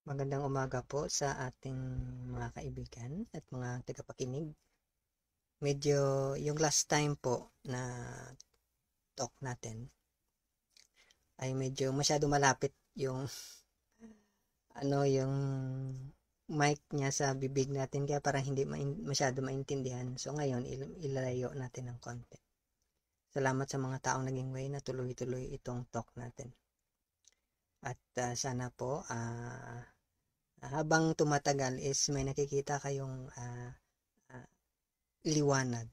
Magandang umaga po sa ating mga kaibigan at mga tagapakinig. Medyo yung last time po na talk natin ay medyo masyado malapit yung yung mic niya sa bibig natin kaya parang hindi masyado maintindihan. So ngayon ilalayo natin ng konti. Salamat sa mga taong naging way na tuloy-tuloy itong talk natin. At sana po habang tumatagal is may nakikita kayong liwanag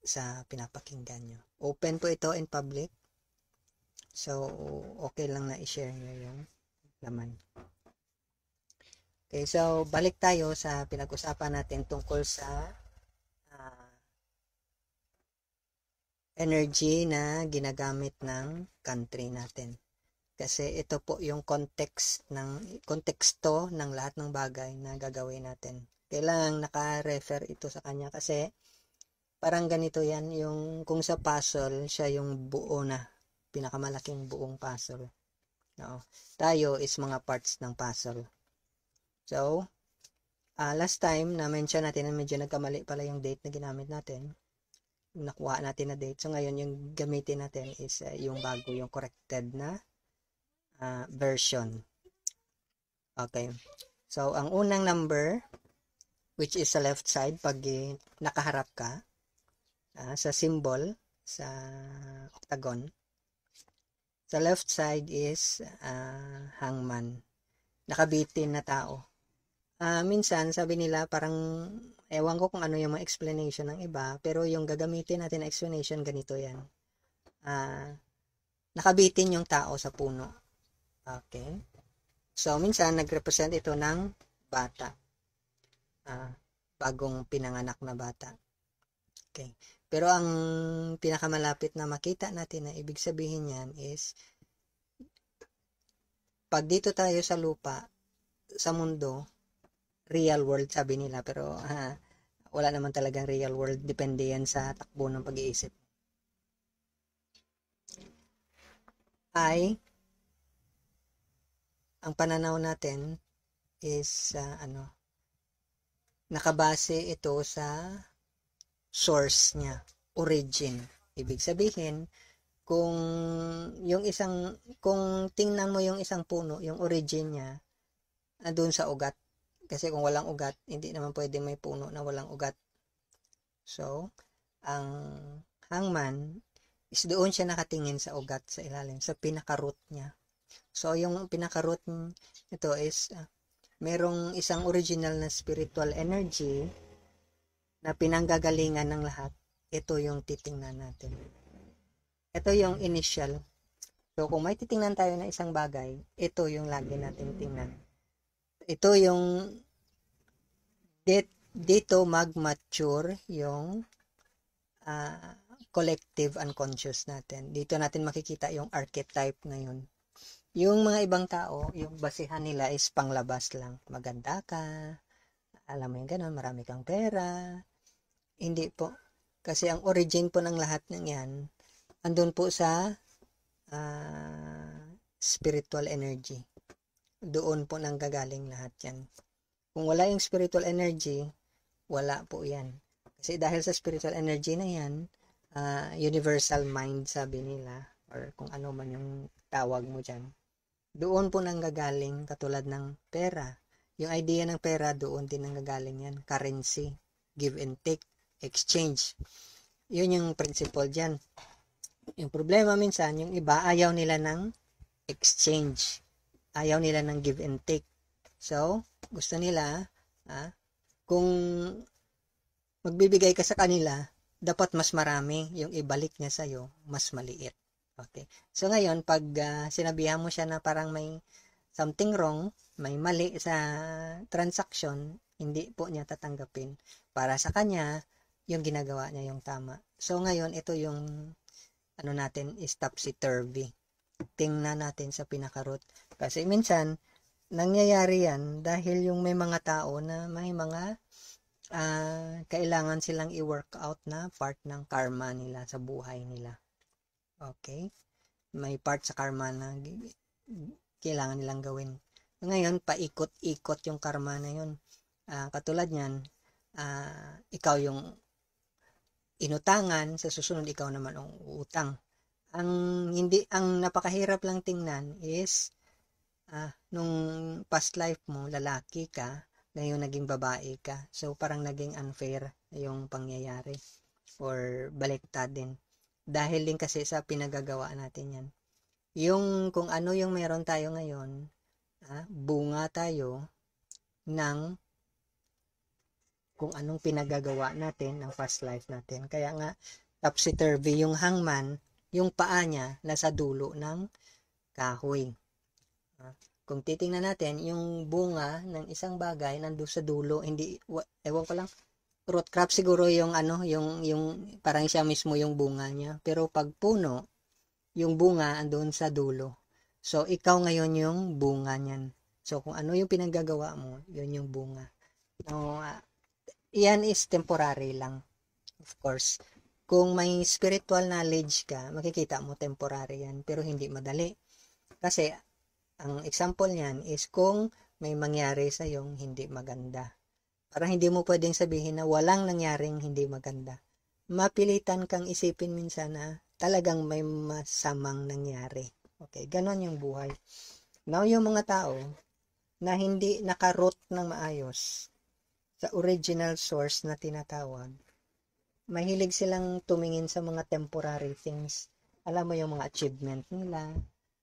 sa pinapakinggan nyo. Open po ito in public. So, okay lang na i-share nyo yung laman. Okay, so balik tayo sa pinag-usapan natin tungkol sa energy na ginagamit ng country natin. Kasi ito po yung konteksto ng lahat ng bagay na gagawin natin. Kailangan naka-refer ito sa kanya kasi parang ganito yan, yung kung sa puzzle, siya yung buo na, pinakamalaking buong puzzle. No? Tayo is mga parts ng puzzle. So, last time, na-mention natin na medyo nagkamali pala yung date na ginamit natin. Nakuha natin na date. So, ngayon, yung gamitin natin is yung bago, yung corrected na version. Okay. So, ang unang number, which is sa left side, pag nakaharap ka, sa symbol, sa octagon, sa left side is hangman. Nakabitin na tao. Minsan, sabi nila, parang, ewan ko kung ano yung mga explanation ng iba, pero yung gagamitin natin na explanation, ganito yan. Nakabitin yung tao sa puno. Okay. So, minsan, nag-represent ito ng bata. Bagong pinanganak na bata. Okay. Pero ang pinakamalapit na makita natin na ibig sabihin yan is pag dito tayo sa lupa, sa mundo, real world sabi nila, pero wala naman talagang real world. Depende yan sa takbo ng pag-iisip. Ay, ang pananaw natin is nakabase ito sa source niya, origin. Ibig sabihin, kung tingnan mo yung isang puno, yung origin niya, doon sa ugat. Kasi kung walang ugat, hindi naman pwede may puno na walang ugat. So, ang hangman is doon siya nakatingin sa ugat sa ilalim, sa pinaka-root niya. So, yung pinaka-root nito is merong isang original na spiritual energy na pinanggagalingan ng lahat. Ito yung titingnan natin. Ito yung initial. So, kung may titingnan tayo ng isang bagay, ito yung lagi natin tingnan. Ito yung dito mag-mature yung collective unconscious natin. Dito natin makikita yung archetype ngayon. Yung mga ibang tao, yung basihan nila is panglabas lang. Maganda ka, alam mo yung ganun, marami kang pera. Hindi po. Kasi ang origin po ng lahat ng yan, andun po sa spiritual energy. Doon po nanggagaling lahat yan. Kung wala yung spiritual energy, wala po yan. Kasi dahil sa spiritual energy na yan, universal mind sabi nila, or kung ano man yung tawag mo dyan, doon po nanggagaling katulad ng pera. Yung idea ng pera, doon din nanggagaling yan. Currency, give and take, exchange. Yun yung principle dyan. Yung problema minsan, yung iba ayaw nila ng exchange. Ayaw nila ng give and take. So, gusto nila, kung magbibigay ka sa kanila, dapat mas marami, yung ibalik niya sa'yo, mas maliit. Okay. So, ngayon, pag sinabihan mo siya na parang may something wrong, may mali sa transaction, hindi po niya tatanggapin. Para sa kanya, yung ginagawa niya yung tama. So, ngayon, ito yung natin is topsy-turvy. Tingnan natin sa pinaka-root. Kasi minsan, nangyayari yan dahil yung may mga tao na may mga kailangan silang i-work out na part ng karma nila sa buhay nila. Okay? May part sa karma na kailangan nilang gawin. Ngayon, paikot-ikot yung karma na yun. Katulad niyan, ikaw yung inutangan, sa susunod ikaw naman ang uutang. Ang napakahirap lang tingnan is, nung past life mo, lalaki ka, ngayon naging babae ka. So, parang naging unfair yung pangyayari. Or baliktad din. Dahil din kasi sa pinagagawa natin yan. Yung kung ano yung meron tayo ngayon, bunga tayo ng kung anong pinagagawa natin ng past life natin. Kaya nga, topsy-turvy yung hangman, yung paa niya nasa dulo ng kahoy. Kung titingnan natin, yung bunga ng isang bagay nandun sa dulo, hindi, ewan ko lang, root crop siguro yung yung parang siya mismo yung bunga niya. Pero pag puno, yung bunga andun sa dulo. So, ikaw ngayon yung bunga niyan. So, kung ano yung pinagagawa mo, yun yung bunga. No, yan is temporary lang. Of course. Kung may spiritual knowledge ka, makikita mo temporary yan. Pero hindi madali. Kasi, ang example niyan is kung may mangyari sa yung hindi maganda. Para hindi mo pwedeng sabihin na walang nangyaring hindi maganda. Mapilitan kang isipin minsan na talagang may masamang nangyari. Okay, ganon yung buhay. Now, yung mga tao na hindi nakaroot ng maayos sa original source na tinatawag, mahilig silang tumingin sa mga temporary things. Alam mo yung mga achievement nila.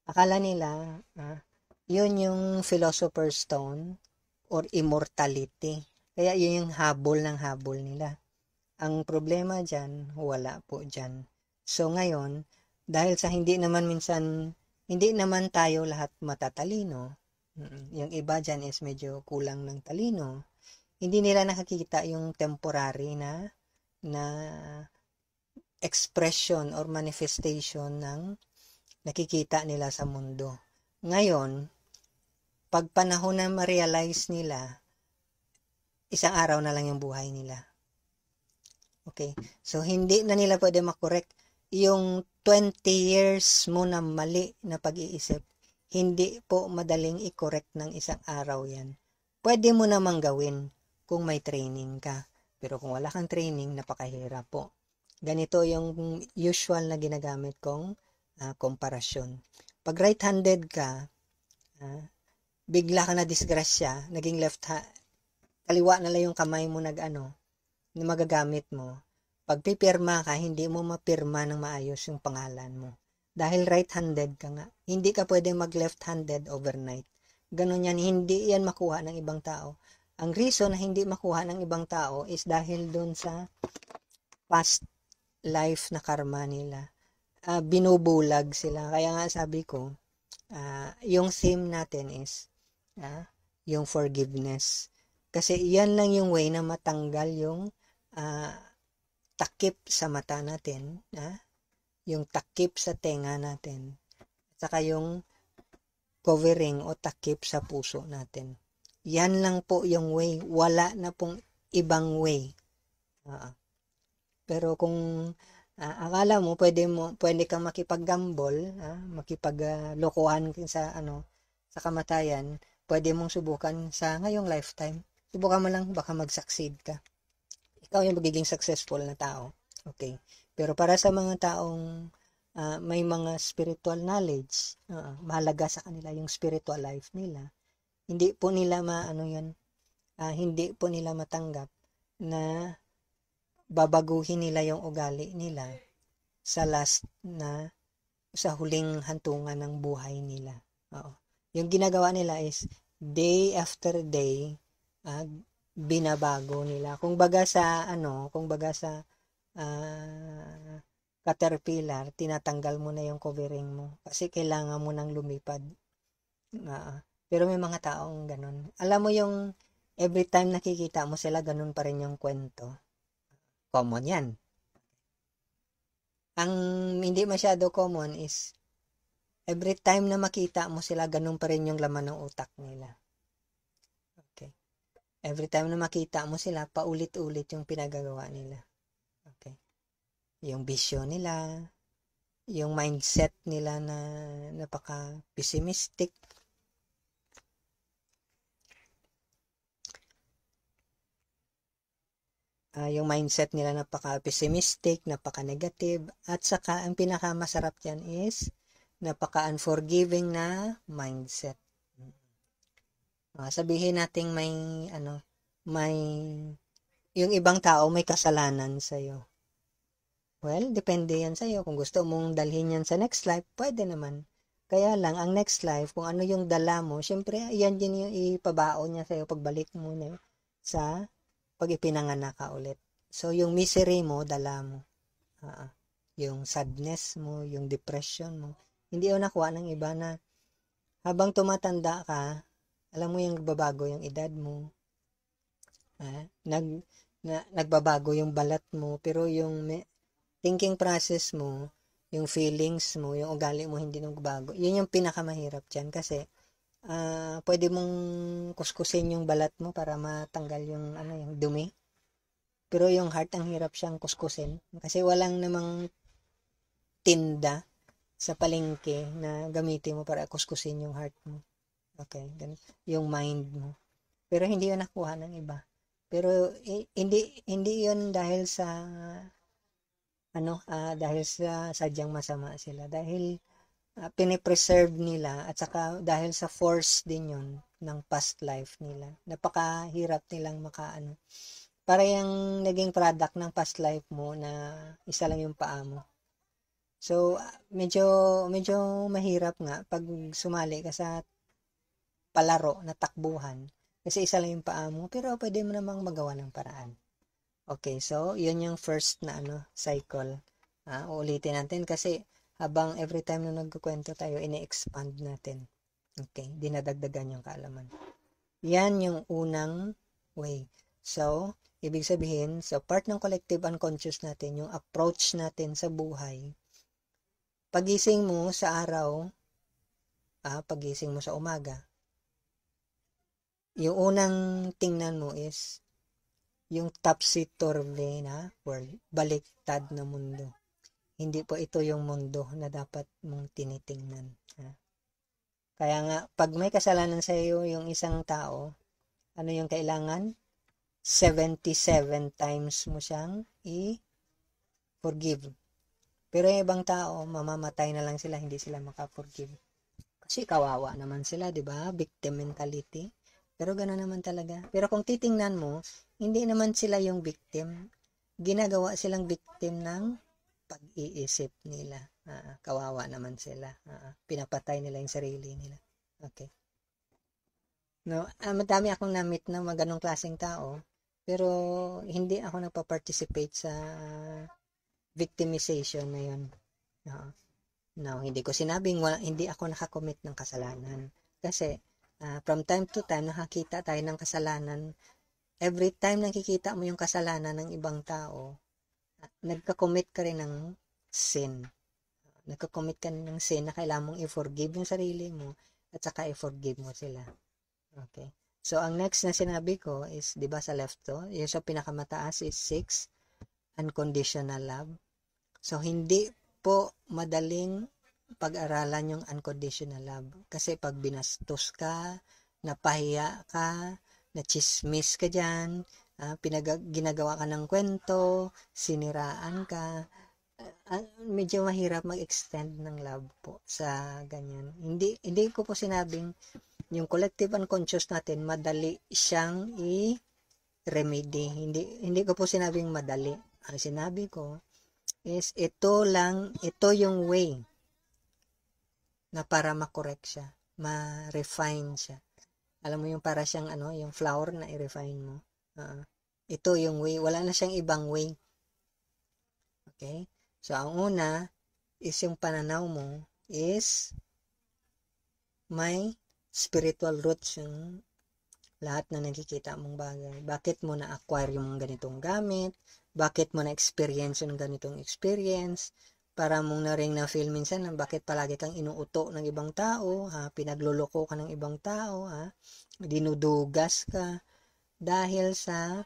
Akala nila, yun yung philosopher's stone or immortality. Kaya yun yung habol ng habol nila. Ang problema dyan, wala po dyan. So ngayon, dahil sa hindi naman tayo lahat matatalino, yung iba dyan is medyo kulang ng talino, hindi nila nakikita yung temporary na expression or manifestation ng nakikita nila sa mundo. Ngayon, pag panahon na ma-realize nila, isang araw na lang yung buhay nila. Okay? So, hindi na nila pwede makorek yung 20 years mo na mali na pag-iisip. Hindi po madaling i-correct ng isang araw yan. Pwede mo namang gawin kung may training ka. Pero kung wala kang training, napakahirap po. Ganito yung usual na ginagamit kong komparasyon. Pag right-handed ka, bigla ka na disgrasya, naging kaliwa na lang yung kamay mo na magagamit mo. Pag pipirma ka, hindi mo mapirma ng maayos yung pangalan mo. Dahil right-handed ka nga. Hindi ka pwede mag-left-handed overnight. Ganon yan, hindi yan makuha ng ibang tao. Ang reason na hindi makuha ng ibang tao is dahil dun sa past life na karma nila. Binubulag sila. Kaya nga sabi ko, yung theme natin is yung forgiveness. Kasi yan lang yung way na matanggal yung takip sa mata natin, yung takip sa tenga natin, at saka yung covering o takip sa puso natin. Yan lang po yung way. Wala na pong ibang way. Pero kung akala mo pwede kang makipag-gamble, makipaglokohan sa kamatayan, pwede mong subukan sa ngayong lifetime. Subukan mo lang, baka mag-succeed ka. Ikaw yung magiging successful na tao. Okay. Pero para sa mga taong may mga spiritual knowledge, mahalaga sa kanila yung spiritual life nila. Hindi po nila hindi po nila matanggap na babaguhin nila yung ugali nila sa huling hantungan ng buhay nila. Yung ginagawa nila is day after day, binabago nila. Kung baga sa caterpillar, tinatanggal mo na yung covering mo kasi kailangan mo nang lumipad. Pero may mga taong ganun. Alam mo yung every time nakikita mo sila, ganun pa rin yung kwento. Common yan. Ang hindi masyado common is every time na makita mo sila, ganun pa rin yung laman ng utak nila. Okay. Every time na makita mo sila, paulit-ulit yung pinagagawa nila. Okay. Yung vision nila, yung mindset nila na napaka-pessimistic. yung mindset nila napaka-pessimistic, napaka-negative, at saka ang pinakamasarap dyan is napaka-unforgiving na mindset. Sabihin nating may yung ibang tao may kasalanan sa'yo. Well, depende yan sa'yo. Kung gusto mong dalhin yan sa next life, pwede naman. Kaya lang, ang next life, kung ano yung dala mo, syempre, yan din yung ipabaon niya sa'yo pagbalik mo na sa pag ipinanganak ka ulit. So, yung misery mo, dala mo. Yung sadness mo, yung depression mo. Hindi yun nakuha ng iba na habang tumatanda ka, alam mo yung nagbabago yung edad mo. Nagbabago yung balat mo, pero yung thinking process mo, yung feelings mo, yung ugali mo hindi nagbago. Yun yung pinakamahirap dyan kasi pwede mong kuskusin yung balat mo para matanggal yung yung dumi. Pero yung heart ang hirap siyang kuskusin kasi walang namang tinda sa palengke na gamitin mo para kuskusin yung heart mo. Okay, yung mind mo. Pero hindi yun nakuha ng iba. Pero hindi yun dahil sa dahil sa sadyang masama sila. Dahil pinipreserve nila at saka dahil sa force din yun ng past life nila. Napakahirap nilang para yung naging product ng past life mo na isa lang yung paa mo. So, medyo mahirap nga pag sumali ka sa palaro na takbuhan kasi isa lang yung paa mo pero pwede mo namang magawa ng paraan. Okay, so yun yung first na cycle. Uulitin natin kasi habang every time na nagkukwento tayo, ini-expand natin. Okay, dinadagdagan yung kaalaman. Yan yung unang way. So, ibig sabihin, so part ng collective unconscious natin, yung approach natin sa buhay, pagising mo sa araw, pagising mo sa umaga, yung unang tingnan mo is yung topsy-turvy na world, baliktad na mundo. Hindi po ito yung mundo na dapat mong tinitingnan. Kaya nga, pag may kasalanan sa iyo yung isang tao, ano yung kailangan? 77 times mo siyang i-forgive. Pero yung ibang tao, mamamatay na lang sila, hindi sila maka-forgive. Kasi kawawa naman sila, di ba? Victim mentality. Pero gano'n naman talaga. Pero kung titingnan mo, hindi naman sila yung victim. Ginagawa silang victim ng pag-iisip nila. Kawawa naman sila. Pinapatay nila yung sarili nila. Okay. No, madami akong na-meet na ganong klaseng tao. Pero hindi ako nagpa-participate sa victimization na yun. No, hindi ko sinabing hindi ako nakakommit ng kasalanan. Kasi from time to time, nakakita tayo ng kasalanan. Every time nakikita mo yung kasalanan ng ibang tao, nagka-commit ka rin ng sin. Nagka-commit ka ng sin na kailangan mong i-forgive yung sarili mo at saka i-forgive mo sila. Okay. So, ang next na sinabi ko is, di ba sa left to, yung sa pinakamataas is 6, unconditional love. So, hindi po madaling pag-aralan yung unconditional love. Kasi pag binastos ka, napahiya ka, nachismis ka dyan, ginagawa ka ng kwento, siniraan ka, medyo mahirap mag-extend ng love po sa ganyan. Hindi ko po sinabing yung collective unconscious natin, madali siyang i-remedy. Hindi ko po sinabing madali. Ang sinabi ko is ito yung way na para makorek siya, ma-refine siya. Alam mo yung para siyang yung flour na i-refine mo. Ito yung way, wala na siyang ibang way. Okay? So, ang una is yung pananaw mo is may spiritual roots yung lahat na nakikita mong bagay. Bakit mo na-acquire yung ganitong gamit? Bakit mo na-experience yung ganitong experience? Para mong na ring na-feel minsan na bakit palagi kang inuuto ng ibang tao, pinagluloko ka ng ibang tao, dinudugas ka dahil sa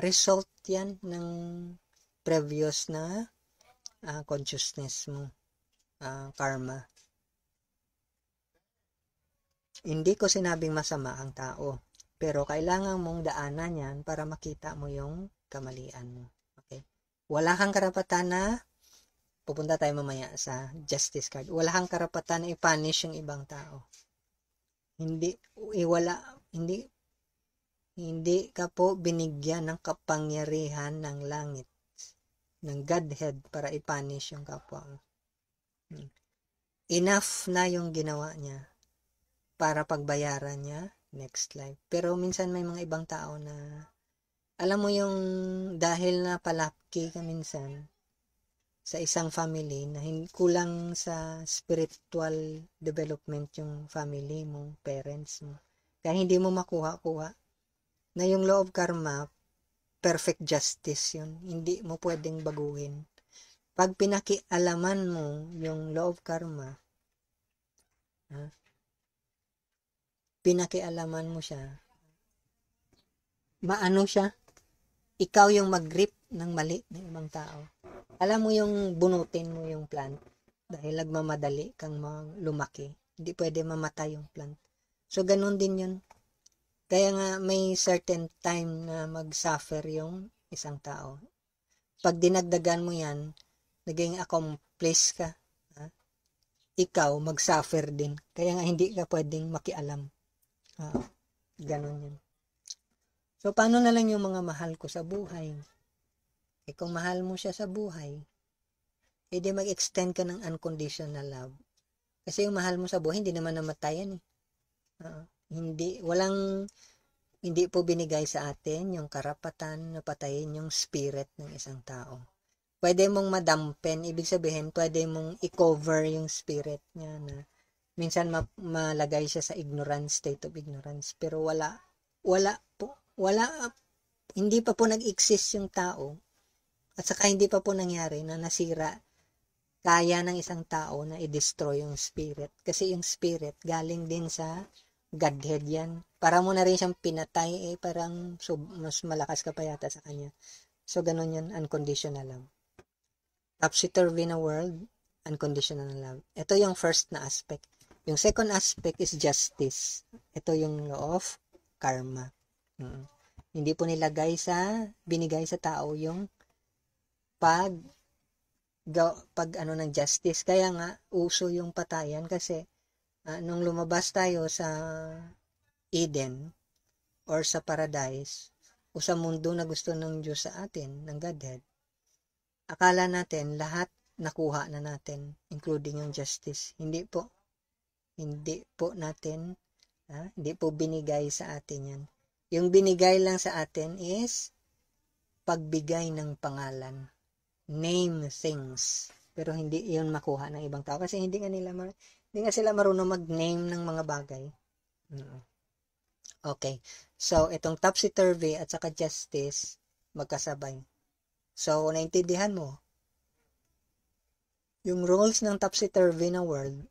result yan ng previous na consciousness mo, karma. Hindi ko sinabing masama ang tao. Pero kailangan mong daanan yan para makita mo yung kamalian mo. Okay? Wala kang karapatan na, pupunta tayo mamaya sa justice card, wala kang karapatan na i-punish yung ibang tao. Hindi, hindi ka po binigyan ng kapangyarihan ng langit, ng Godhead para i-punish yung kapwa mo. Enough na yung ginawa niya para pagbayaran niya next life. Pero minsan may mga ibang tao na, alam mo yung dahil na palaki ka minsan sa isang family na kulang sa spiritual development yung family mo, parents mo. Kaya hindi mo makuha-kuha na yung law of karma, perfect justice yun. Hindi mo pwedeng baguhin. Pag pinakialaman mo yung law of karma, pinakialaman mo siya, maano siya, ikaw yung mag-grip ng mali ng ibang tao. Alam mo yung bunutin mo yung plant dahil nagmamadali kang lumaki. Hindi pwede mamatay yung plant. So, ganun din yun. Kaya nga may certain time na mag-suffer yung isang tao. Pag dinagdagan mo yan, naging accomplice ka. Ikaw, mag-suffer din. Kaya nga hindi ka pwedeng makialam. Ganun yun. So, paano na lang yung mga mahal ko sa buhay? Kung mahal mo siya sa buhay, edi mag-extend ka ng unconditional love. Kasi yung mahal mo sa buhay, hindi naman namatayan. Hindi po binigay sa atin yung karapatan na patayin yung spirit ng isang tao. Pwede mong madampen, ibig sabihin, pwede mong i-cover yung spirit niya na minsan malagay siya sa state of ignorance. Pero hindi pa po nag-exist yung tao. At saka hindi pa po nangyari na nasira kaya ng isang tao na i-destroy yung spirit. Kasi yung spirit galing din sa Godhead yan. Para mo na rin siyang pinatay, parang mas malakas ka pa yata sa kanya. So, ganun yun, unconditional love. Topsy-turvy na world, unconditional love. Ito yung first na aspect. Yung second aspect is justice. Ito yung law of karma. Hindi po binigay sa tao yung ng justice. Kaya nga, uso yung patayan kasi nung lumabas tayo sa Eden or sa paradise o sa mundo na gusto ng Diyos sa atin, ng Godhead, akala natin lahat nakuha na natin, including yung justice. Hindi po binigay sa atin yan. Yung binigay lang sa atin is pagbigay ng pangalan. Name things. Pero hindi yun makuha ng ibang tao kasi hindi nga sila marunong mag-name ng mga bagay. Okay. So, itong topsy-turvy at saka justice, magkasabay. So, naintindihan mo? Yung rules ng topsy-turvy na world,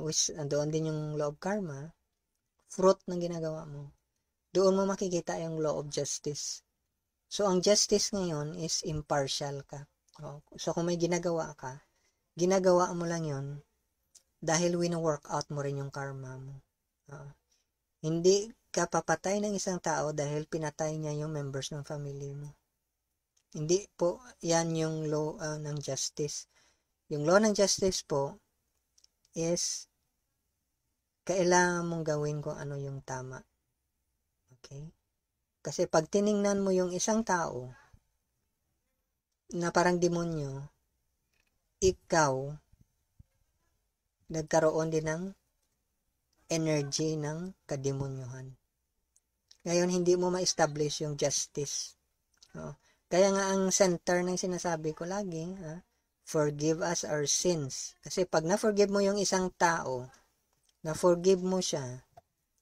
which doon din yung law of karma, fruit ng ginagawa mo. Doon mo makikita yung law of justice. So, ang justice ngayon is impartial ka. So, kung may ginagawa ka, ginagawa mo lang yon dahil wino-work out mo rin yung karma mo. Hindi ka papatay ng isang tao dahil pinatay niya yung members ng family mo. Hindi po yan yung law ng justice. Yung law ng justice po is kailangan mong gawin kung ano yung tama. Okay? Kasi pag tiningnan mo yung isang tao na parang demonyo, ikaw nagkaroon din ng energy ng kademonyuhan. Ngayon, hindi mo ma-establish yung justice. Kaya nga ang center ng sinasabi ko lagi, forgive us our sins. Kasi pag na-forgive mo yung isang tao, na-forgive mo siya,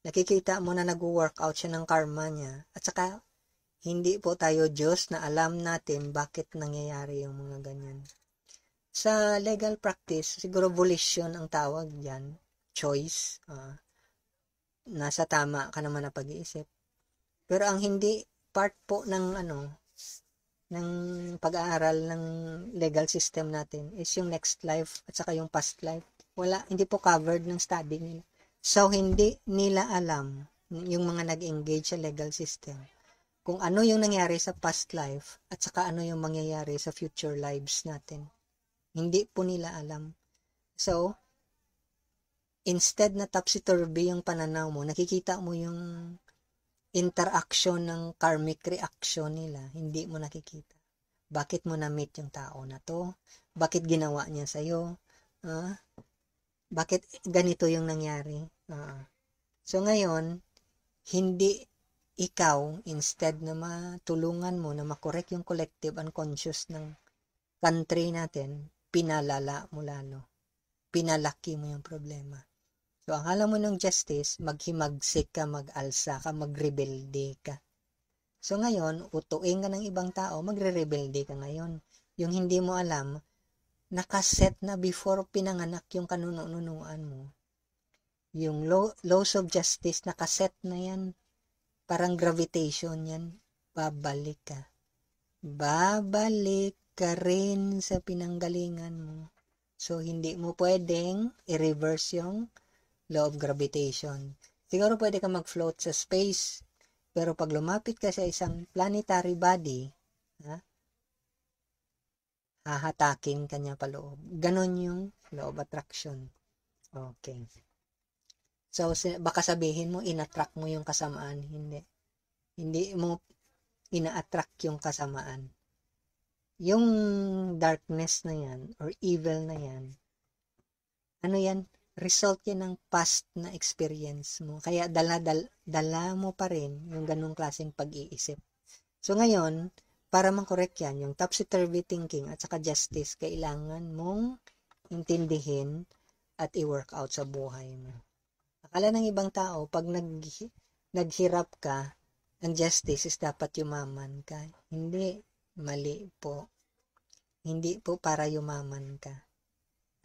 nakikita mo na nag-work out siya ng karma niya. At saka, hindi po tayo Diyos na alam natin bakit nangyayari yung mga ganyan. Sa legal practice, siguro volition ang tawag dyan. Choice. Nasa tama ka naman na pag-iisip. Pero ang hindi part po ng ng pag-aaral ng legal system natin is yung next life at saka yung past life. Hindi po covered ng study nila. So, hindi nila alam yung mga nag-engage sa legal system, kung ano yung nangyari sa past life at saka ano yung mangyayari sa future lives natin. Hindi po nila alam. So, instead na topsy-turvy yung pananaw mo, nakikita mo yung interaction ng karmic reaction nila, hindi mo nakikita. Bakit mo na-meet yung tao na to? Bakit ginawa niya sa'yo? Bakit ganito yung nangyari? So ngayon, hindi ikaw, instead na matulungan mo na makorek yung collective unconscious ng country natin, pinalala mo lalo. Pinalaki mo yung problema. So, ang alam mo ng justice, maghimagsik ka, mag-alsa ka, magrebelde ka. So, ngayon, utuin ka ng ibang tao, magre-rebelde ka ngayon. Yung hindi mo alam, nakaset na before pinanganak yung kanununuan mo. Yung laws of justice, nakaset na yan. Parang gravitation yan. Babalik ka. Babalik ka rin sa pinanggalingan mo. So, hindi mo pwedeng i-reverse yung law of gravitation. Siguro pwede ka mag-float sa space, pero pag lumapit ka sa isang planetary body, hahatakin ka niya paloob. Ganon yung law of attraction. Okay. So, baka sabihin mo, in-attract mo yung kasamaan. Hindi. Hindi mo ina-attract yung kasamaan. Yung darkness na yan, or evil na yan, ano yan? Result yan ng past na experience mo. Kaya dala mo pa rin yung ganong klaseng pag-iisip. So ngayon, para makorek yan, yung topsy-turvy thinking at saka justice, kailangan mong intindihin at i-work out sa buhay mo. Akala ng ibang tao, pag naghirap ka, ang justice is dapat yumaman ka. Hindi, mali po. Hindi po para yumaman ka.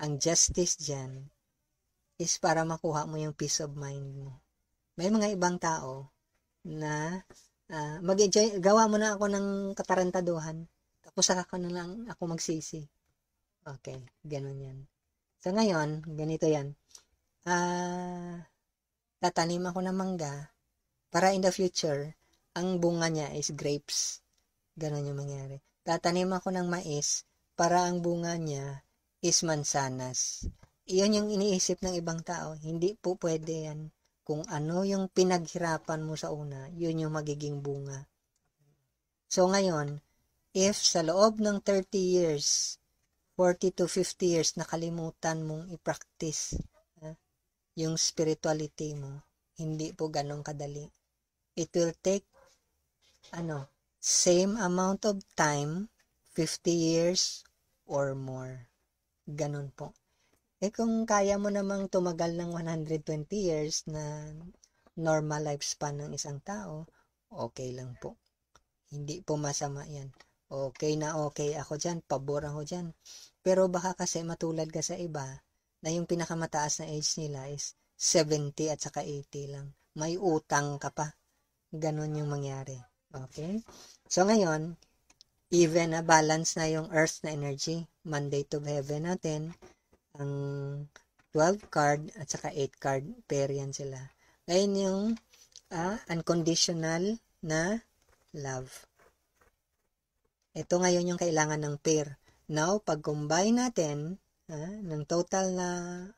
Ang justice dyan is para makuha mo yung peace of mind mo. May mga ibang tao na mag-enjoy, gawa mo na ako ng katarantaduhan, tapos saka ko na lang ako magsisi. Okay, ganun yan. So ngayon, ganito yan. Tatanim ako ng mangga para in the future, ang bunga niya is grapes. Ganun yung mangyari. Tatanim ako ng mais para ang bunga niya is mansanas. Iyon yung iniisip ng ibang tao. Hindi po pwede yan. Kung ano yung pinaghirapan mo sa una, yun yung magiging bunga. So ngayon, if sa loob ng 30 years, 40 to 50 years, nakalimutan mong i-practice yung spirituality mo, hindi po ganong kadali. It will take same amount of time, 50 years or more. Ganon po. Kung kaya mo namang tumagal ng 120 years na normal lifespan ng isang tao, okay lang po. Hindi po masama yan. Okay na okay ako dyan, pabor ako dyan. Pero baka kasi matulad ka sa iba, na yung pinakamataas na age nila is 70 at saka 80 lang. May utang ka pa. Ganon yung mangyari. Okay? So ngayon, even na balance na yung earth na energy, Monday to heaven natin, ang 12 card at saka 8 card pair yan sila. Ngayon yung unconditional na love. Ito ngayon yung kailangan ng pair. Now, pag combine natin ng total na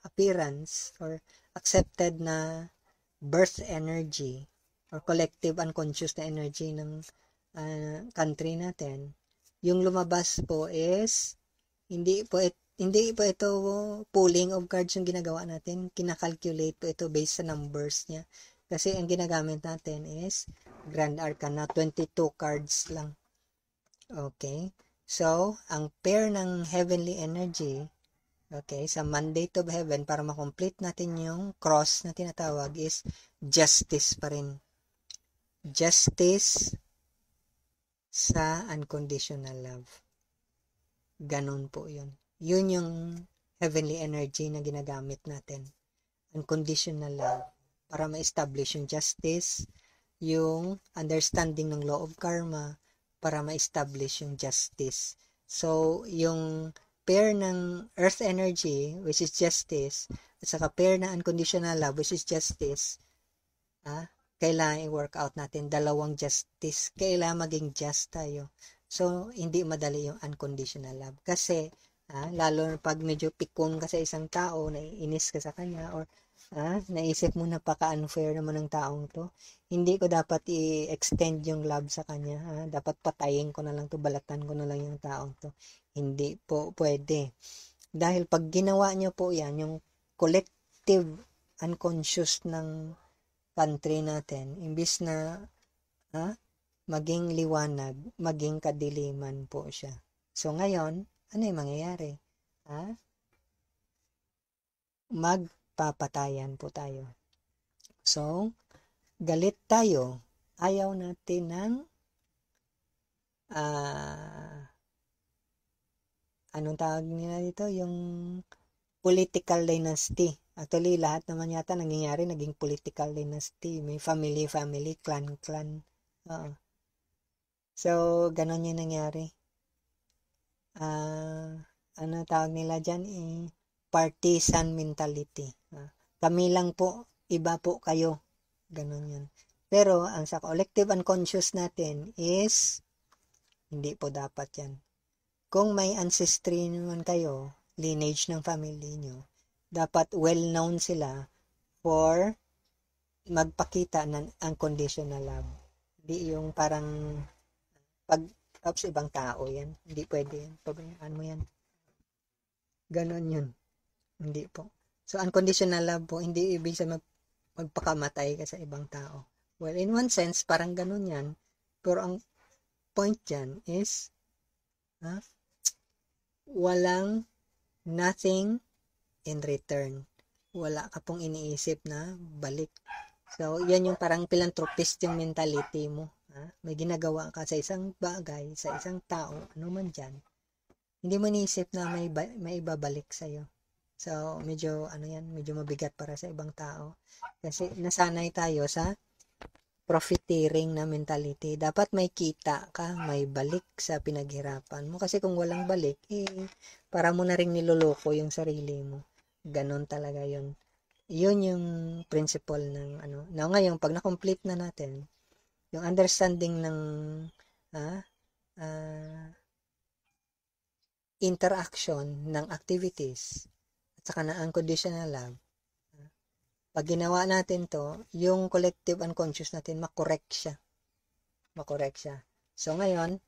appearance or accepted na birth energy or collective unconscious na energy ng country natin, yung lumabas po is hindi po ito pooling of cards yung ginagawa natin. Kinakalculate po ito based sa numbers niya. Kasi ang ginagamit natin is Grand Arcana, 22 cards lang. Okay? So, ang pair ng heavenly energy, okay, sa Monday to heaven, para makomplete natin yung cross na tinatawag is justice pa rin. Justice sa unconditional love. Ganon po yun. Yun yung heavenly energy na ginagamit natin. Unconditional love. Para ma-establish yung justice, yung understanding ng law of karma, para ma-establish yung justice. So, yung pair ng earth energy, which is justice, at saka pair ng unconditional love, which is justice, kailangan i-work out natin dalawang justice. Kailangan maging just tayo. So, hindi madali yung unconditional love. Kasi, lalo pag medyo pikon ka sa isang tao, naiinis ka sa kanya, or naisip mo napaka-unfair naman ng taong to, hindi ko dapat i-extend yung love sa kanya. Dapat patayin ko na lang to, balatan ko na lang yung taong to. Hindi po pwede. Dahil pag ginawa nyo po yan, yung collective unconscious ng country natin, imbis na maging liwanag, maging kadiliman po siya. So ngayon, ano yung mangyayari? Magpapatayan po tayo. So, galit tayo. Ayaw natin ng anong tawag nila dito? Yung political dynasty. Actually, lahat naman yata nangyayari, naging political dynasty. May family, clan. So, ganon yung nangyari. Ano tawag nila dyan? Partisan mentality. Kami lang po, iba po kayo. Ganon yun. Pero, ang sa collective unconscious natin is, hindi po dapat yan. Kung may ancestry naman kayo, lineage ng family nyo, dapat well-known sila for magpakita ng unconditional love. Hindi yung parang sa ibang tao yan. Hindi pwede yan. Pabayaan mo yan. Ganon yun. Hindi po. So, unconditional love po, hindi ibig sa magpakamatay ka sa ibang tao. Well, in one sense, parang ganon yan. Pero ang point dyan is, walang nothing in return. Wala ka pong iniisip na balik. So, yan yung parang philanthropist yung mentality mo. May ginagawa ka sa isang bagay, sa isang tao, ano man dyan. Hindi mo iniisip na may ibabalik sa'yo. So, medyo mabigat para sa ibang tao. Kasi nasanay tayo sa profiteering na mentality. Dapat may kita ka, may balik sa pinaghirapan mo. Kasi kung walang balik, para mo na rin niloloko yung sarili mo. Ganon talaga yun. Yun yung principle ng Now ngayon, pag na-complete na natin, yung understanding ng interaction ng activities at saka ng unconditional love, pag ginawa natin to, yung collective unconscious natin, makorek siya. So ngayon,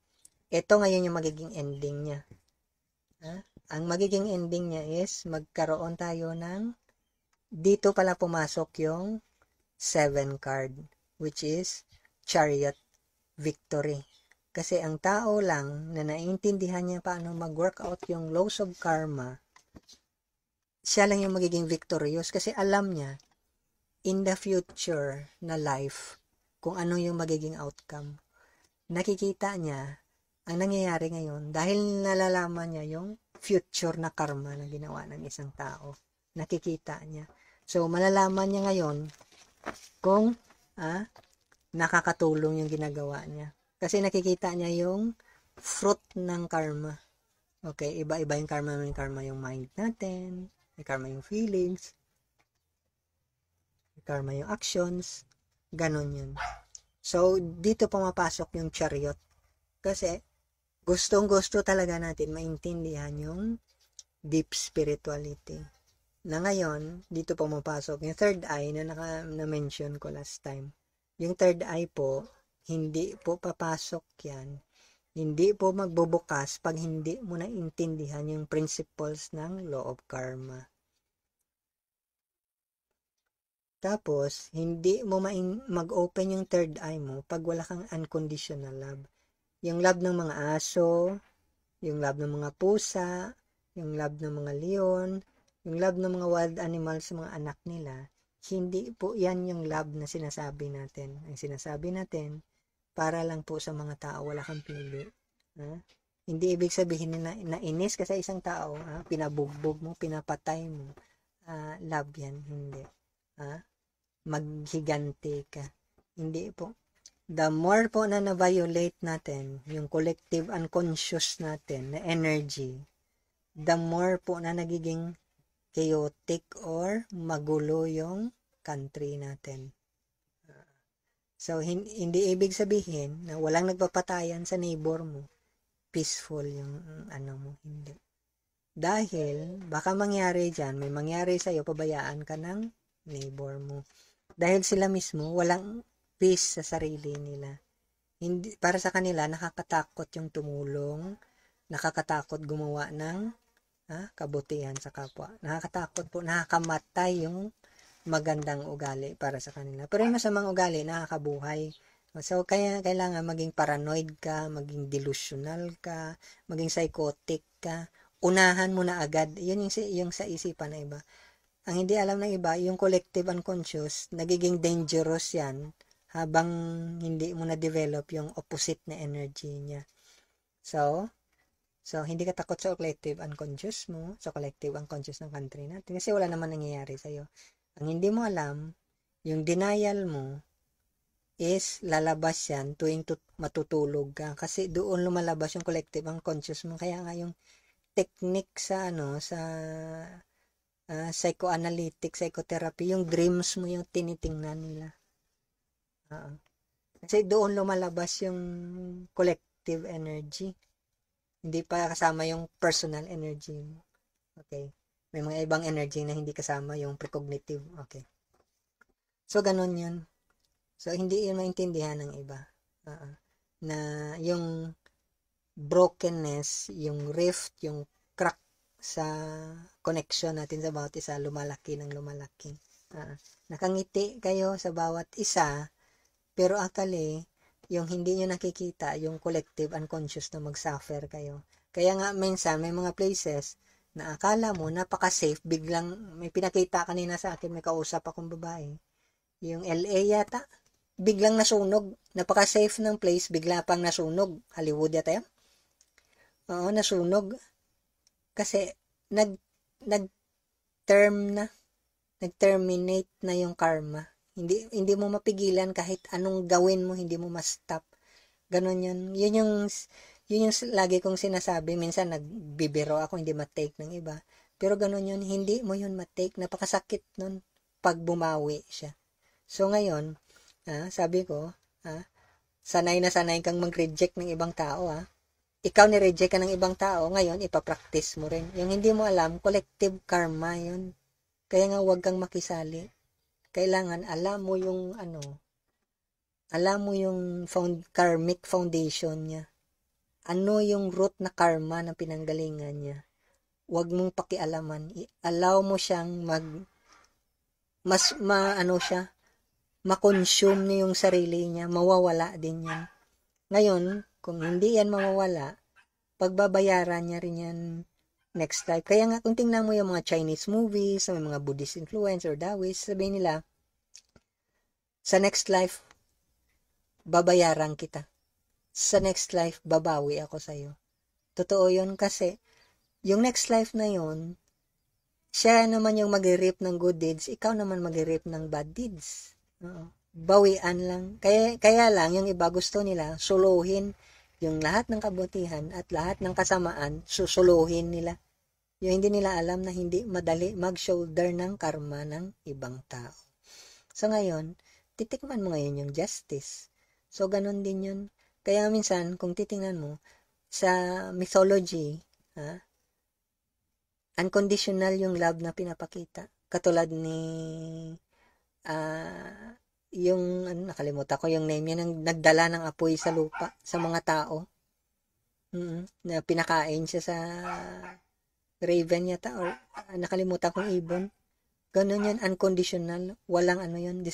ito ngayon yung magiging ending niya. Ang magiging ending niya is, magkaroon tayo ng, dito pala pumasok yung 7 card, which is Chariot Victory. Kasi ang tao lang na naiintindihan niya paano mag-work out yung laws of karma, siya lang yung magiging victorious kasi alam niya in the future na life kung ano yung magiging outcome. Nakikita niya ang nangyayari ngayon dahil nalalaman niya yung future na karma na ginawa ng isang tao. Nakikita niya. So, malalaman niya ngayon kung nakakatulong yung ginagawa niya. Kasi nakikita niya yung fruit ng karma. Okay, iba-iba yung karma. May karma yung mind natin, may karma yung feelings, may karma yung actions, ganon yun. So, dito pumapasok yung chariot. Kasi, gustong-gusto talaga natin maintindihan yung deep spirituality. Na ngayon, dito pumapasok yung third eye na mention ko last time. Yung third eye po, hindi po papasok yan. Hindi po magbubukas pag hindi mo naintindihan yung principles ng law of karma. Tapos, hindi mo mag-open yung third eye mo pag wala kang unconditional love. Yung love ng mga aso, yung love ng mga pusa, yung love ng mga leon, yung love ng mga wild animals, mga anak nila, hindi po yan yung love na sinasabi natin. Ang sinasabi natin, para lang po sa mga tao, wala kang pili. Hindi ibig sabihin na nainis ka sa isang tao, pinabugbog mo, pinapatay mo, love yan, hindi. Maghigante ka. Hindi po. The more po na na-violate natin, yung collective unconscious natin, na energy, the more po na nagiging chaotic or magulo yung country natin. So, hindi ibig sabihin na walang nagpapatayan sa neighbor mo, peaceful yung ano mo, hindi. Dahil, baka mangyari dyan, may mangyari sa'yo, pabayaan ka ng neighbor mo. Dahil sila mismo, walang peace sa sarili nila. Hindi, para sa kanila, nakakatakot yung tumulong, nakakatakot gumawa ng kabutihan sa kapwa. Nakakatakot po, nakakamatay yung magandang ugali para sa kanila. Pero yung masamang ugali, nakakabuhay. So, kaya kailangan maging paranoid ka, maging delusional ka, maging psychotic ka. Unahan mo na agad. Yun yung sa isipan na iba. Ang hindi alam ng iba, yung collective unconscious, nagiging dangerous yan habang hindi mo na-develop yung opposite na energy niya. So, hindi ka takot sa collective unconscious mo, sa collective unconscious ng country natin, kasi wala naman nangyayari sa'yo. Ang hindi mo alam, yung denial mo, is lalabas yan tuwing matutulog ka. Kasi doon lumalabas yung collective unconscious mo. Kaya nga yung technique sa psychoanalytic, psychotherapy, yung dreams mo yung tinitingnan nila. Kasi doon lumalabas yung collective energy. Hindi pa kasama yung personal energy mo. Okay. May mga ibang energy na hindi kasama yung precognitive. Okay. So, ganun yun. So, hindi yun maintindihan ng iba. Na yung brokenness, yung rift, yung crack sa connection natin sa bawat isa, lumalaki ng lumalaki. Nakangiti kayo sa bawat isa, pero akali, yung hindi nyo nakikita, yung collective unconscious na mag-suffer kayo. Kaya nga, minsan, may mga places na akala mo, napaka-safe, biglang, may pinakita kanina sa akin, may kausap akong babae. Yung LA yata, biglang nasunog. Napaka-safe ng place, bigla pang nasunog. Hollywood yata yan? Oo, nasunog. Kasi, nag-terminate na yung karma. Hindi mo mapigilan kahit anong gawin mo, hindi mo ma-stop. Ganon yun. Yun yung lagi kong sinasabi. Minsan nagbibiro ako, hindi ma-take ng iba. Pero ganon yun, hindi mo yun ma-take. Napakasakit nun pag bumawi siya. So ngayon, sabi ko, sanay na sanay kang mag-reject ng ibang tao. Ikaw ni-reject ka ng ibang tao, ngayon ipapractice mo rin. Yung hindi mo alam, collective karma yun. Kaya nga huwag kang makisali. Kailangan alam mo yung karmic foundation niya. Ano yung root na karma na pinanggalingan niya. Huwag mong pakialaman. Allow mo siyang ma-consume niya yung sarili niya. Mawawala din yan. Ngayon, kung hindi yan mawawala, pagbabayaran niya rin yan next life. Kaya nga, kung tingnan mo yung mga Chinese movies, may mga Buddhist influence or Taoist, sabihin nila, sa next life, babayaran kita. Sa next life, babawi ako sa'yo. Totoo yun kasi, yung next life na yun, siya naman yung mag-reap ng good deeds, ikaw naman mag-reap ng bad deeds. Bawian lang. Kaya lang, yung iba gusto nila, suluhin yung lahat ng kabutihan at lahat ng kasamaan, susuluhin nila. Yung hindi nila alam na hindi madali mag-shoulder ng karma ng ibang tao. So ngayon, titikman mo ngayon yung justice. So ganun din yun. Kaya minsan, kung titingnan mo, sa mythology, unconditional yung love na pinapakita. Katulad ni nakalimutan ko yung name niya, nagdala ng apoy sa lupa, sa mga tao. Na pinakain siya sa raven yata, or nakalimutan kong ibon. Ganun yan, unconditional. Walang yun.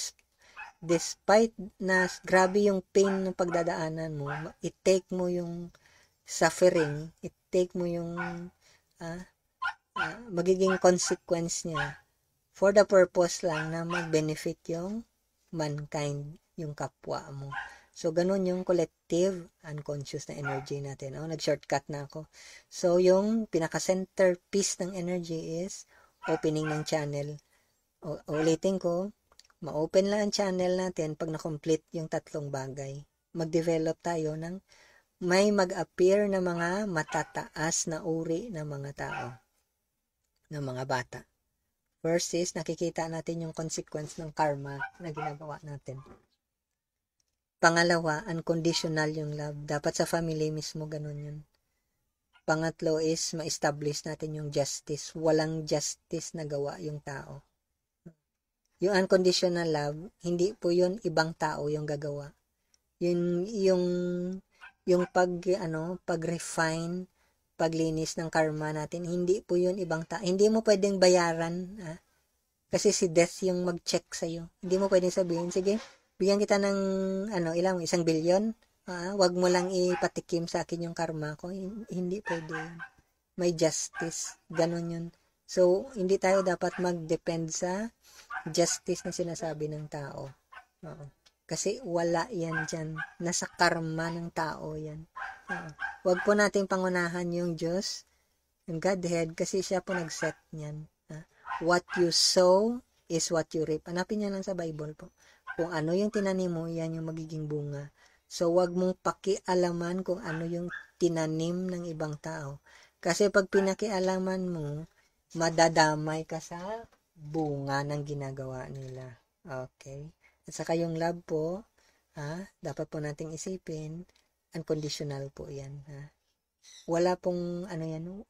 Despite na grabe yung pain ng pagdadaanan mo, i-take mo yung suffering, i-take mo yung magiging consequence niya for the purpose lang na mag-benefit yung mankind, yung kapwa mo. So, ganun yung collective unconscious na energy natin. Nag-shortcut na ako. So, yung pinaka-centerpiece ng energy is opening ng channel. Ulitin ko, ma-open lang ang channel natin pag na-complete yung tatlong bagay. Mag-develop tayo ng may mag-appear na mga matataas na uri ng mga tao, ng mga bata. First is, nakikita natin yung consequence ng karma na ginagawa natin. Pangalawa, unconditional yung love. Dapat sa family mismo ganun yun. Pangatlo is ma-establish natin yung justice. Walang justice na gawa yung tao. Yung unconditional love, hindi po yun ibang tao yung gagawa. Yung pag-refine, paglinis ng karma natin, hindi po yun ibang tao. Hindi mo pwedeng bayaran, kasi si death yung mag-check sa'yo. Hindi mo pwedeng sabihin, sige, bigyan kita ng, 1 billion. Wag mo lang ipatikim sa akin yung karma ko. Hindi pwede yun. May justice. Ganon yun. So, hindi tayo dapat mag-depend sa justice na sinasabi ng tao. Kasi wala yan dyan. Nasa karma ng tao yan. Wag po nating pangunahan yung Diyos, yung Godhead, kasi siya po nag-set niyan. What you sow is what you reap. Hanapin niya lang sa Bible po. Kung ano yung tinanim mo, yan yung magiging bunga. So, wag mong pakialaman kung ano yung tinanim ng ibang tao. Kasi pag pinakialaman mo, madadamay ka sa bunga ng ginagawa nila. Okay? At saka yung love po, dapat po nating isipin, unconditional po yan. Wala pong,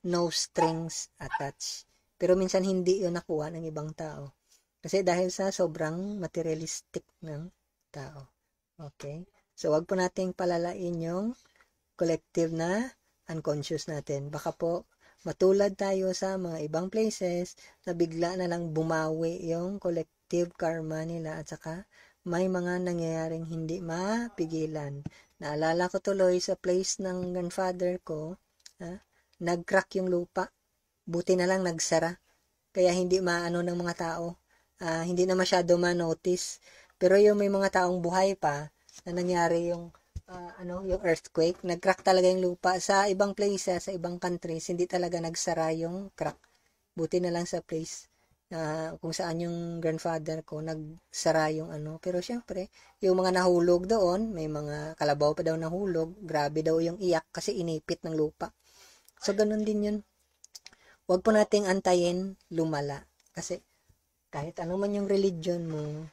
no strings attached. Pero minsan hindi yun nakuha ng ibang tao. Kasi dahil sa sobrang materialistic ng tao. Okay? So, wag po nating palalain yung collective na unconscious natin. Baka po, matulad tayo sa mga ibang places na bigla na lang bumawi yung collective karma nila at saka may mga nangyayaring hindi mapigilan. Naalala ko tuloy sa place ng grandfather ko, nag-crack yung lupa. Buti na lang nagsara. Kaya hindi maano ng mga tao. Hindi na masyado ma-notice. Pero yung may mga taong buhay pa, na nangyari yung yung earthquake, nag-crack talaga yung lupa. Sa ibang places, sa ibang countries, hindi talaga nagsara yung crack. Buti na lang sa place kung saan yung grandfather ko, nagsara yung Pero syempre, yung mga nahulog doon, may mga kalabaw pa daw nahulog, grabe daw yung iyak kasi inipit ng lupa. So, ganun din yun. Huwag po nating antayin lumala. Kasi, kahit ano man yung religion mo,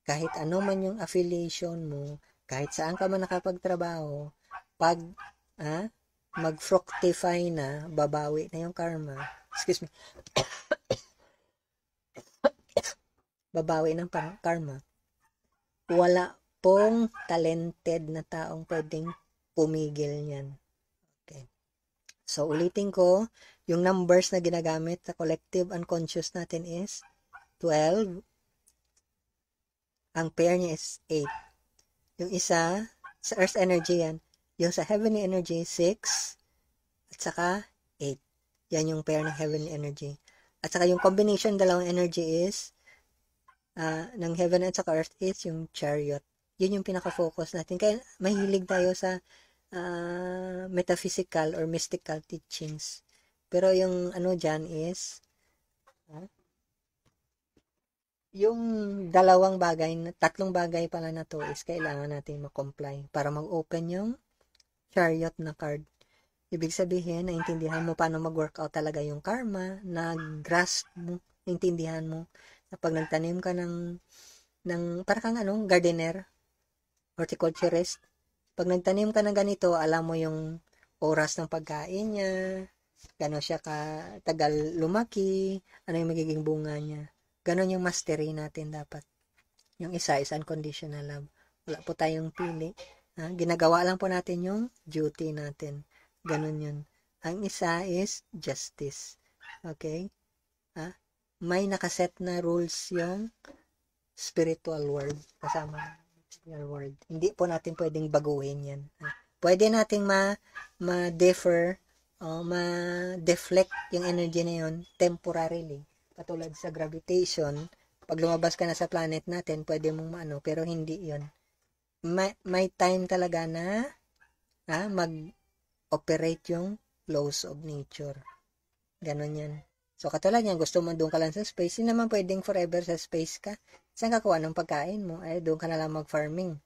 kahit ano man yung affiliation mo, kahit saan ka man nakapagtrabaho, pag mag-fructify na, babawi na yung karma, babawi ng karma, wala pong talented na taong pwedeng pumigil niyan. Okay. So, ulitin ko, yung numbers na ginagamit sa collective unconscious natin is 12. Ang pair niya is 8. Yung isa, sa earth energy yan. Yung sa heavenly energy, 6. At saka, 8. Yan yung pair ng heavenly energy. At saka yung combination dalawang energy is, ng heaven at saka earth is yung chariot. Yun yung pinaka-focus natin. Kaya mahilig tayo sa metaphysical or mystical teachings. Pero yung dyan is, yung tatlong bagay pala na to is kailangan natin ma-comply para mag-open yung chariot na card. Ibig sabihin, naintindihan mo paano mag-workout talaga yung karma, nag-grasp mo, naintindihan mo, na pag nagtanim ka ng para kang gardener, horticulturist, pag nagtanim ka ng ganito, alam mo yung oras ng pagkain niya, gano'n siya tagal lumaki, ano yung magiging bunga niya. Ganon yung mastery natin dapat. Yung isa is unconditional love. Wala po tayong pili. Ginagawa lang po natin yung duty natin. Ganon yun. Ang isa is justice. Okay? May nakaset na rules yung spiritual world. Kasama spiritual world. Hindi po natin pwedeng baguhin yan. Pwede nating ma-defer o ma-deflect yung energy na yun temporarily. Katulad sa gravitation, pag lumabas ka na sa planet natin, pwede mong pero hindi yon. May time talaga na mag-operate yung laws of nature. Ganon yan. So, katulad yan, gusto mo doon ka lang sa space, hindi naman pwedeng forever sa space ka. Saan ka kuha ng pagkain mo? Doon ka na lang mag-farming.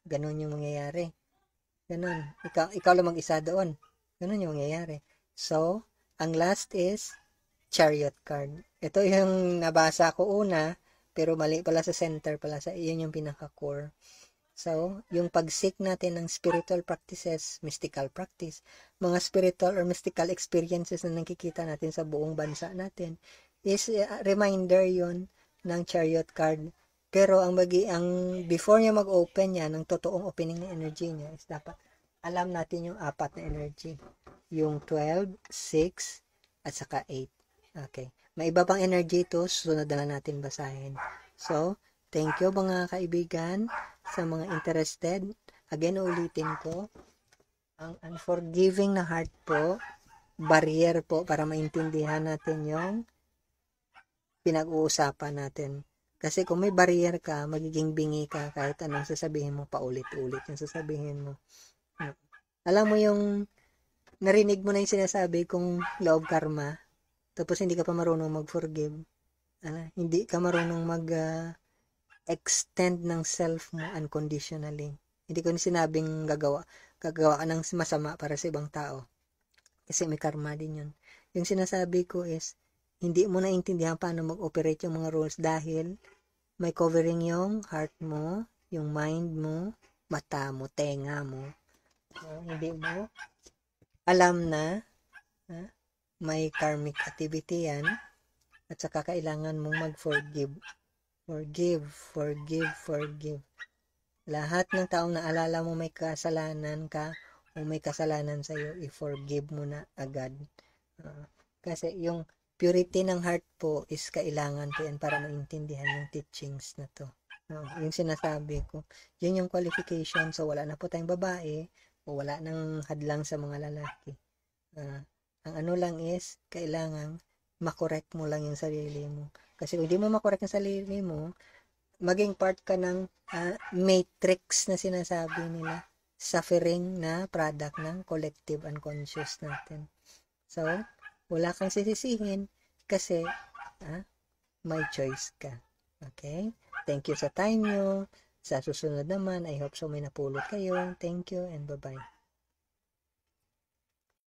Ganon yung mangyayari. Ganon. Ikaw lang mag-isa doon. Ganon yung mangyayari. So, ang last is chariot card. Ito yung nabasa ko una, pero mali pala sa center pala. Iyon yung pinaka-core. So, yung pag-seek natin ng spiritual practices, mystical practice, mga spiritual or mystical experiences na nakikita natin sa buong bansa natin, is reminder yon ng chariot card. Pero ang before niya mag-open yan, ng totoong opening ng energy niya, is dapat alam natin yung apat na energy. Yung 12, 6, at saka 8. Okay. May iba pang energy ito, susunod na natin basahin. So, thank you mga kaibigan sa mga interested. Again, ulitin ko, ang unforgiving na heart po, barrier po para maintindihan natin yung pinag-uusapan natin. Kasi kung may barrier ka, magiging bingi ka kahit anong sasabihin mo, paulit-ulit yung sasabihin mo. Alam mo yung narinig mo na yung sinasabi kung law of karma, tapos hindi ka pa marunong mag-forgive. Hindi ka marunong extend ng self mo unconditionally. Hindi ko sinabing gagawa ka ng masama para sa ibang tao. Kasi may karma din yun. Yung sinasabi ko is, hindi mo naintindihan paano mag-operate yung mga rules dahil may covering yung heart mo, yung mind mo, mata mo, tenga mo. So, hindi mo alam na may karmic activity yan at saka kailangan mong mag-forgive. Forgive. Lahat ng taong naalala mo may kasalanan ka o may kasalanan sa'yo, i-forgive mo na agad. Kasi yung purity ng heart po is kailangan po yan para maintindihan yung teachings na to. Yung sinasabi ko, yun yung qualification. So, wala na po tayong babae o wala nang hadlang sa mga lalaki. Ang ano lang is, kailangan makorek mo lang yung sarili mo. Kasi kung hindi mo makorek yung sarili mo, maging part ka ng matrix na sinasabi nila, suffering na product ng collective unconscious natin. So, wala kang sisisihin kasi may choice ka. Okay? Thank you sa time nyo. Sa susunod naman, I hope so may napulot kayo. Thank you and bye-bye.